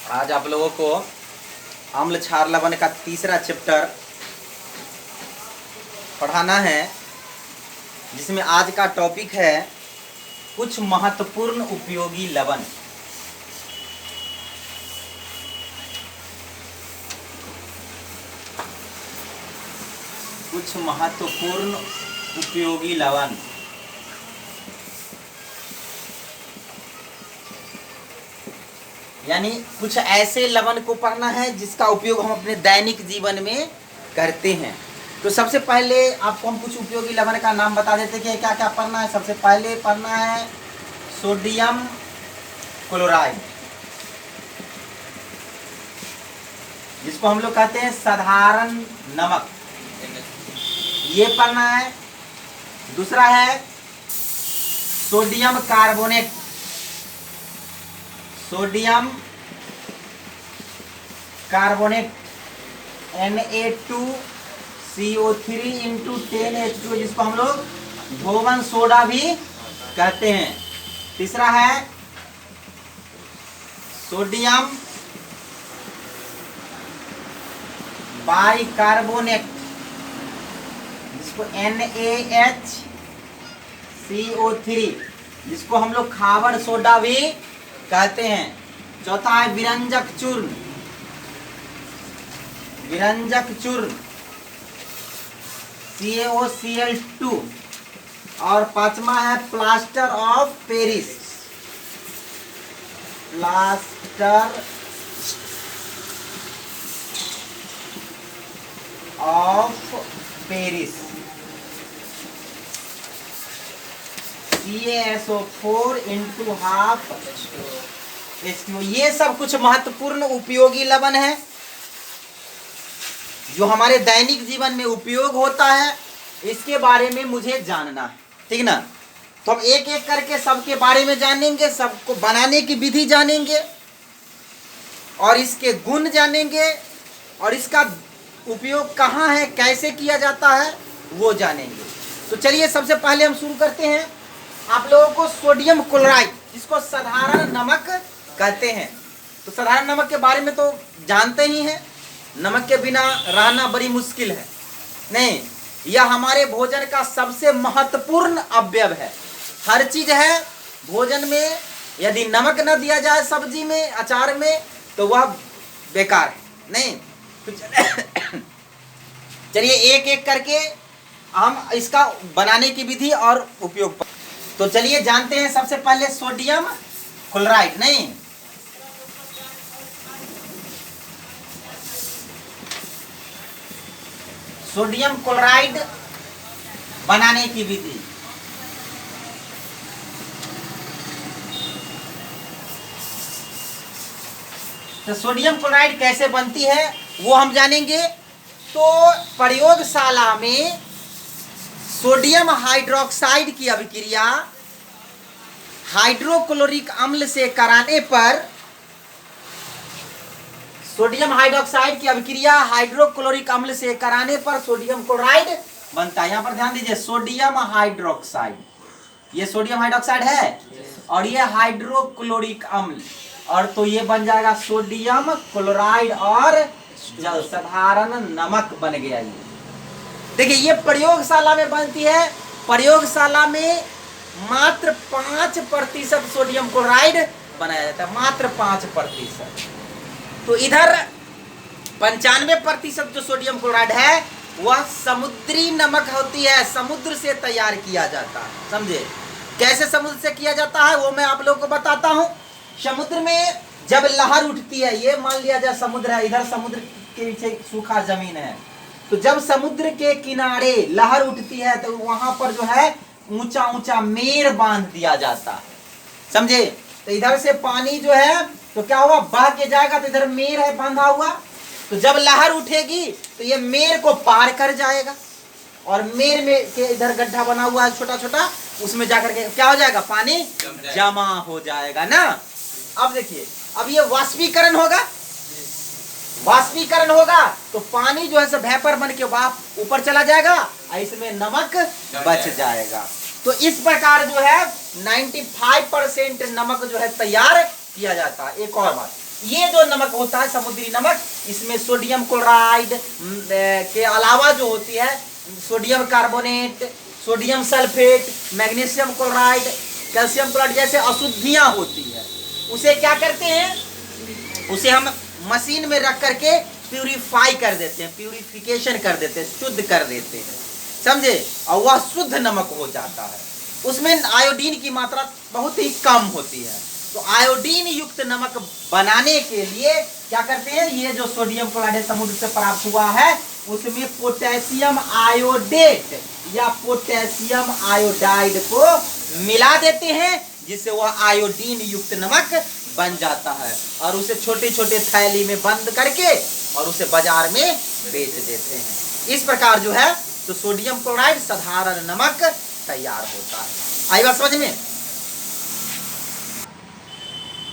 आज आप लोगों को अम्ल क्षार लवण का तीसरा चैप्टर पढ़ाना है, जिसमें आज का टॉपिक है कुछ महत्वपूर्ण उपयोगी लवण। कुछ महत्वपूर्ण उपयोगी लवण। यानी कुछ ऐसे लवण को पढ़ना है जिसका उपयोग हम अपने दैनिक जीवन में करते हैं। तो सबसे पहले आपको हम कुछ उपयोगी लवण का नाम बता देते कि क्या क्या पढ़ना है। सबसे पहले पढ़ना है सोडियम क्लोराइड, जिसको हम लोग कहते हैं साधारण नमक, ये पढ़ना है। दूसरा है sodium carbonate, sodium carbonate Na2CO3 × 10H2, जिसको हम लोग धोवन सोडा भी कहते हैं। तीसरा है सोडियम बाइकार्बोनेट, जिसको NaHCO3, जिसको हम लोग खाबर सोडा भी कहते हैं। चौथा है विरंजक चूर्ण, विरंजक चूर्ण CaOCl2। और पांचवा है plaster of Paris, plaster of Paris CaSO4 × ½ H2O। ये सब कुछ महत्वपूर्ण उपयोगी लवण है जो हमारे दैनिक जीवन में उपयोग होता है। इसके बारे में मुझे जानना है, ठीक ना। तो हम एक एक करके सबके बारे में जानेंगे, सबको बनाने की विधि जानेंगे और इसके गुण जानेंगे और इसका उपयोग कहाँ है, कैसे किया जाता है, वो जानेंगे। तो चलिए सबसे पहले हम शुरू करते हैं। आप लोगों को सोडियम क्लोराइड, जिसको साधारण नमक कहते हैं, तो साधारण नमक के बारे में तो जानते ही हैं। नमक के बिना रहना बड़ी मुश्किल है, नहीं, यह हमारे भोजन का सबसे महत्वपूर्ण अवयव है। हर चीज है भोजन में, यदि नमक न दिया जाए सब्जी में, अचार में, तो वह बेकार है, नहीं। तो चलिए एक एक करके हम इसका बनाने की विधि और उपयोग। तो चलिए जानते हैं सबसे पहले सोडियम क्लोराइड। नहीं, सोडियम क्लोराइड बनाने की विधि। तो सोडियम क्लोराइड कैसे बनती है वो हम जानेंगे। तो प्रयोगशाला में सोडियम हाइड्रोक्साइड की अभिक्रिया हाइड्रोक्लोरिक अम्ल से कराने पर, सोडियम हाइड्रोक्साइड की अभिक्रिया हाइड्रोक्लोरिक अम्ल से कराने पर सोडियम क्लोराइड बनता है। यहां पर ध्यान दीजिए, सोडियम हाइड्रोक्साइड, ये सोडियम हाइड्रोक्साइड है और ये हाइड्रोक्लोरिक अम्ल, और तो ये बन जाएगा सोडियम क्लोराइड और जल, साधारण नमक बन गया। ये देखिए, ये प्रयोगशाला में बनती है। प्रयोगशाला में मात्र 5% सोडियम क्लोराइड बनाया जाता है, मात्र 5%। तो इधर 95% जो सोडियम क्लोराइड है वह समुद्री नमक होती है, समुद्र से तैयार किया जाता है। समझे कैसे समुद्र से किया जाता है वो मैं आप लोगों को बताता हूँ। समुद्र में जब लहर उठती है, ये मान लिया जाए समुद्र है, इधर समुद्र के पीछे सूखा जमीन है, तो जब समुद्र के किनारे लहर उठती है तो वहां पर जो है ऊंचा ऊंचा मेर बांध दिया जाता है। समझे, तो इधर से पानी जो है तो क्या हुआ, बह के जाएगा, तो इधर मेर है बांधा हुआ, तो जब लहर उठेगी तो ये मेर को पार कर जाएगा और मेर में के इधर गड्ढा बना हुआ है छोटा छोटा, उसमें जाकर के क्या हो जाएगा, पानी जमा हो जाएगा ना। अब देखिए, अब ये वाष्पीकरण होगा, वाष्पीकरण होगा तो पानी जो है सब वेपर बन के ऊपर चला जाएगा और इसमें नमक बच जाएगा। तो इस प्रकार जो है 95% नमक जो है तैयार किया जाता है। एक और बात, ये जो नमक होता है समुद्री नमक, इसमें सोडियम क्लोराइड के अलावा जो होती है sodium carbonate, sodium sulphate, magnesium chloride, calcium chloride जैसे अशुद्धियां होती है, उसे क्या करते हैं, उसे हम मशीन में रख करके प्यूरिफाई कर देते हैं, प्यूरिफिकेशन कर देते हैं, शुद्ध कर देते हैं, समझे, और वह शुद्ध नमक हो जाता है। उसमें आयोडीन की मात्रा बहुत ही कम होती है। तो आयोडीन युक्त नमक बनाने के लिए क्या करते हैं, ये जो सोडियम क्लोराइड समुद्र से प्राप्त हुआ है उसमें पोटेशियम आयोडेट या पोटेशियम आयोडाइड को मिला देते हैं, जिससे वह आयोडीन युक्त नमक बन जाता है, और उसे छोटे छोटे थैली में बंद करके और उसे बाजार में बेच देते हैं। इस प्रकार जो है तो सोडियम क्लोराइड साधारण नमक तैयार होता है। आई बात समझ में?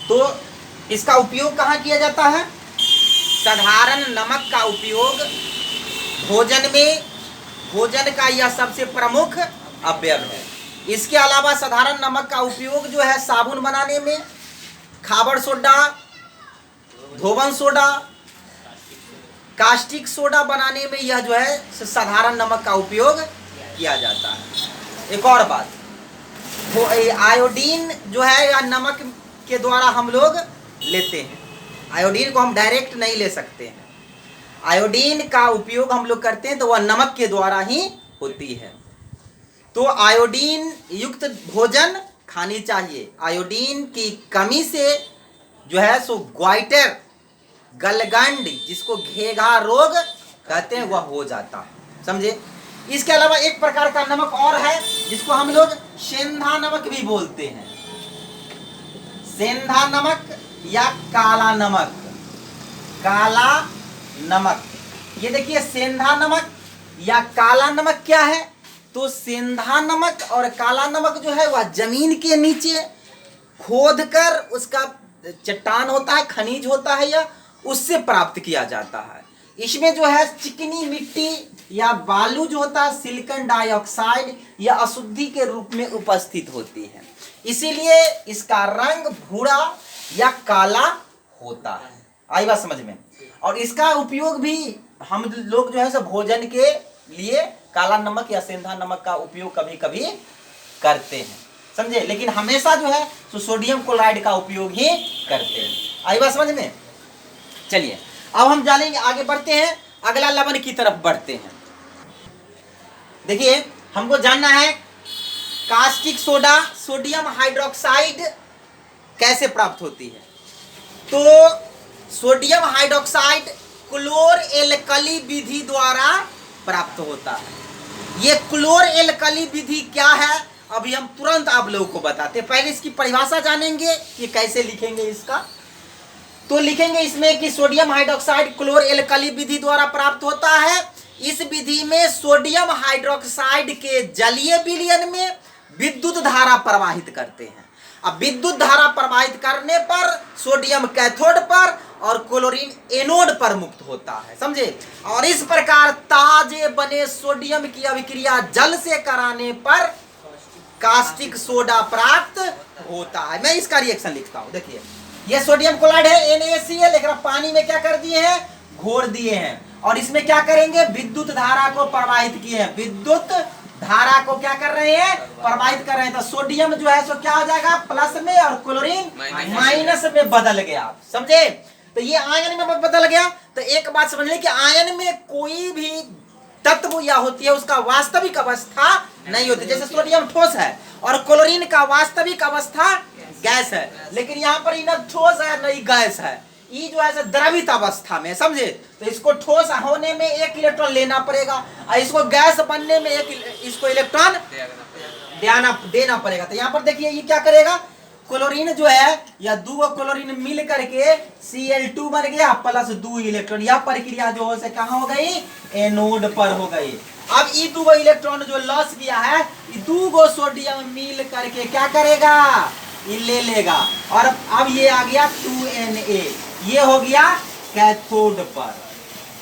तो इसका उपयोग कहाँ किया जाता है? साधारण नमक का उपयोग भोजन में, भोजन का यह सबसे प्रमुख अवयव है। इसके अलावा साधारण नमक का उपयोग जो है साबुन बनाने में, खाबर सोडा, धोवन सोडा, कास्टिक सोडा बनाने में यह जो है साधारण नमक का उपयोग किया जाता है। एक और बात, वो आयोडीन जो है या नमक के द्वारा हम लोग लेते हैं, आयोडीन को हम डायरेक्ट नहीं ले सकते हैं, आयोडीन का उपयोग हम लोग करते हैं तो वह नमक के द्वारा ही होती है। तो आयोडीन युक्त भोजन खानी चाहिए। आयोडीन की कमी से जो है सो ग्वाइटर, गलगंड जिसको घेघा रोग कहते हैं वह हो जाता है, समझे। इसके अलावा एक प्रकार का नमक और है जिसको हम लोग सेंधा नमक भी बोलते हैं, सेंधा नमक या काला नमक, काला नमक। ये देखिए सेंधा नमक या काला नमक क्या है, तो सेंधा नमक और काला नमक जो है वह जमीन के नीचे खोदकर उसका चट्टान होता है, खनिज होता है, या उससे प्राप्त किया जाता है। इसमें जो है चिकनी मिट्टी या बालू जो होता है सिलिकॉन डाइऑक्साइड या अशुद्धि के रूप में उपस्थित होती है, इसीलिए इसका रंग भूरा या काला होता है। आई बात समझ में? और इसका उपयोग भी हम लोग जो है सब भोजन के लिए काला नमक या सेंधा नमक का उपयोग कभी कभी करते हैं, समझे, लेकिन हमेशा जो है तो सोडियम क्लोराइड का उपयोग ही करते हैं। आई बात समझ में? चलिए अब हम जानेंगे, आगे बढ़ते हैं, अगला लवण की तरफ बढ़ते हैं। देखिए हमको जानना है कास्टिक सोडा, सोडियम हाइड्रोक्साइड कैसे प्राप्त होती है। तो सोडियम हाइड्रोक्साइड क्लोर एल्कली विधि द्वारा प्राप्त होता है। ये क्लोर एल्कली विधि क्या है अभी हम तुरंत आप लोगों को बताते हैं। पहले इसकी परिभाषा जानेंगे कि कैसे लिखेंगे इसका। तो लिखेंगे इसमें कि सोडियम हाइड्रोक्साइड क्लोर एल्कली विधि द्वारा प्राप्त होता है। इस विधि में सोडियम हाइड्रोक्साइड के जलीय विलयन में विद्युत धारा प्रवाहित करते हैं। अब विद्युत धारा प्रवाहित करने पर सोडियम कैथोड पर और क्लोरीन एनोड पर मुक्त होता है, समझे। और इस प्रकार ताजे बने सोडियम की अभिक्रिया जल से कराने पर कास्टिक सोडा प्राप्त होता है। मैं इसका रिएक्शन लिखता हूं। देखिए ये सोडियम क्लोराइड है NaCl, लेकिन पानी में क्या कर दिए हैं, घोर दिए हैं, और इसमें क्या करेंगे, विद्युत धारा को प्रवाहित किए हैं, विद्युत धारा को क्या कर रहे हैं, प्रवाहित कर रहे हैं। तो सोडियम जो है सो क्या हो जाएगा, प्लस में, और क्लोरीन माइनस में बदल गया, समझे। तो ये आयन में बदल गया। तो एक बात समझ ले कि आयन में कोई भी तत्व या होती है उसका वास्तविक अवस्था नहीं होती। जैसे सोडियम ठोस है और क्लोरीन का वास्तविक अवस्था गैस है, लेकिन यहाँ पर न ठोस है न ही गैस है, ये जो है द्रवित अवस्था में, समझे। तो इसको ठोस होने में एक इलेक्ट्रॉन लेना पड़ेगा और इसको गैस बनने में इसको इलेक्ट्रॉन देना पड़ेगा। तो यहाँ पर देखिए ये क्या करेगा, क्लोरीन जो है या दो क्लोरीन मिल करके Cl2 बन गया प्लस 2 इलेक्ट्रॉन। यह प्रक्रिया जो है कहाँ हो गई, एनोड पर हो गई। अब ये 2 इलेक्ट्रॉन जो लॉस किया है, ये 2 सोडियम मिल करके क्या करेगा, ये ले लेगा, और अब ये आ गया 2Na, ये हो गया कैथोड पर।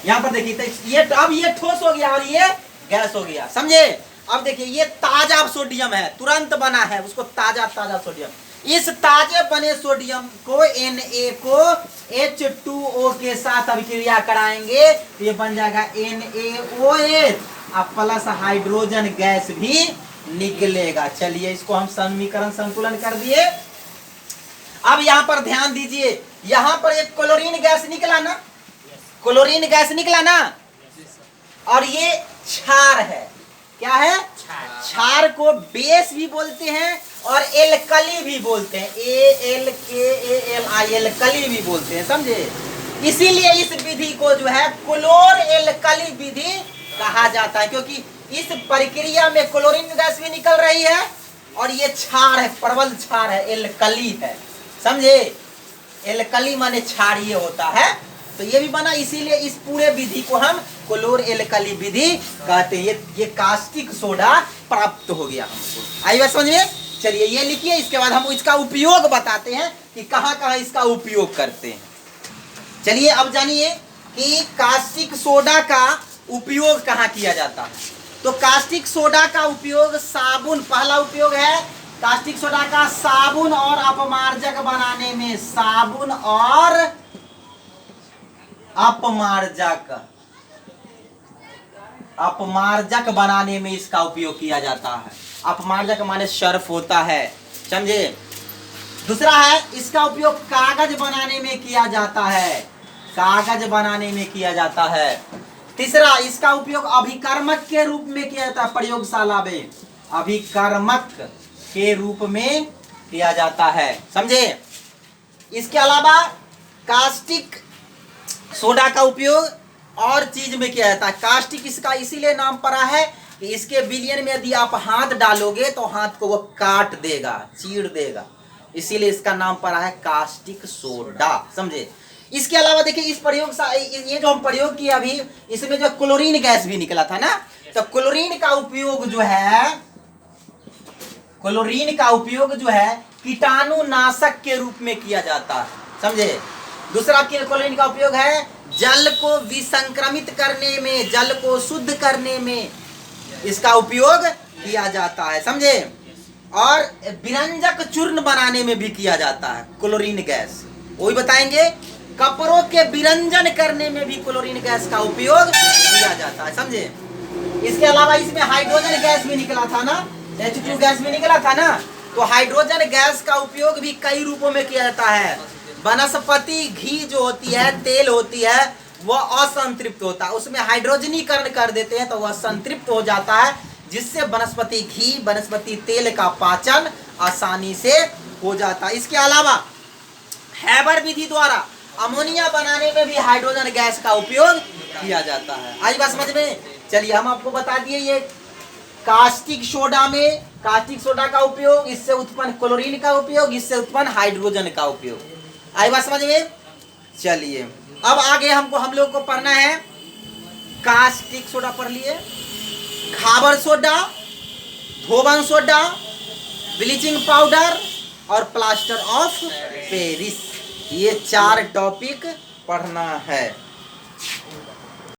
यहाँ पर देखिए तो ये अब ये ठोस हो गया और ये गैस हो गया, समझे। अब देखिए ये ताजा सोडियम है, तुरंत बना है, उसको ताजा सोडियम। इस ताजे बने सोडियम को Na को H2O के साथ अभिक्रिया कराएंगे तो ये बन जाएगा NaOH और प्लस हाइड्रोजन गैस भी निकलेगा। चलिए इसको हम समीकरण संतुलन कर दिए। अब यहां पर ध्यान दीजिए, यहां पर एक क्लोरीन गैस निकला ना, क्लोरीन गैस निकला ना, और ये क्षार है। क्या है? क्षार को बेस भी बोलते हैं और एल्कली भी बोलते हैं, ALKALI एल्कली भी बोलते हैं, समझे। इसीलिए इस विधि को जो है क्लोर एल्कली विधि कहा जाता है, क्योंकि इस प्रक्रिया में क्लोरीन गैस भी निकल रही है और ये क्षार है, प्रबल क्षार है, एल्कली है, समझे। एल्कली माने क्षारीय होता है, तो ये भी बना। इसीलिए इस पूरे विधि को हम क्लोर एल्कली विधि कहते हैं। ये कास्टिक सोडा प्राप्त हो गया हमको। आई बात समझ में? चलिए ये लिखिए, इसके बाद हम इसका उपयोग बताते हैं कि कहाँ कहाँ इसका उपयोग करते हैं। चलिए अब जानिए कि कास्टिक सोडा का उपयोग कहाँ किया जाता है। तो कास्टिक सोडा का उपयोग साबुन, पहला उपयोग है कास्टिक सोडा का साबुन और अपमार्जक बनाने में, साबुन और अपमार्जक बनाने में इसका उपयोग किया जाता है। अपमार्जक माने सर्फ होता है, समझे। दूसरा है इसका उपयोग कागज बनाने में किया जाता है, कागज बनाने में किया जाता है। तीसरा इसका उपयोग अभिकर्मक के रूप में किया जाता है, प्रयोगशाला में अभिकर्मक के रूप में किया जाता है, समझे। इसके अलावा कास्टिक सोडा का उपयोग और चीज में किया जाता है। कास्टिक इसका इसीलिए नाम पड़ा है कि इसके विलयन में यदि आप हाथ डालोगे तो हाथ को वो काट देगा, चीर देगा, इसीलिए इसका नाम पड़ा है कास्टिक सोडा, समझे। इसके अलावा देखिए इस प्रयोग ये जो हम प्रयोग किए अभी, इसमें जो क्लोरीन गैस भी निकला था ना, तो क्लोरीन का उपयोग जो है, क्लोरीन का उपयोग जो है कीटाणुनाशक के रूप में किया जाता है, समझे। दूसरा क्लोरीन का उपयोग है जल को विसंक्रमित करने में, जल को शुद्ध करने में इसका उपयोग किया जाता है, समझे। और विरंजक चूर्ण बनाने में भी किया जाता है क्लोरीन गैस, वही बताएंगे। कपड़ों के विरंजन करने में भी क्लोरीन गैस का उपयोग किया जाता है, समझे। इसके अलावा इसमें हाइड्रोजन गैस भी निकला था ना, H2 गैस भी निकला था ना, तो हाइड्रोजन गैस का उपयोग भी कई रूपों में किया जाता है। वनस्पति घी जो होती है, तेल होती है, वह असंतृप्त होता है, उसमें हाइड्रोजनीकरण कर देते हैं तो वह संतृप्त हो जाता है, जिससे वनस्पति घी, वनस्पति तेल का पाचन आसानी से हो जाता है। इसके अलावा हैबर विधि द्वारा अमोनिया बनाने में भी हाइड्रोजन गैस का उपयोग किया जाता है। आज बात समझ में? चलिए हम आपको बता दिए ये कास्टिक सोडा में, कास्टिक सोडा का उपयोग, इससे उत्पन्न क्लोरीन का उपयोग, इससे उत्पन्न हाइड्रोजन का उपयोग। आई बात समझ में? चलिए अब आगे हम लोग को पढ़ना है कास्टिक सोडा पढ़ लिए, खाबर सोडा, धोबन सोडा, ब्लीचिंग पाउडर और प्लास्टर ऑफ पेरिस, ये 4 टॉपिक पढ़ना है।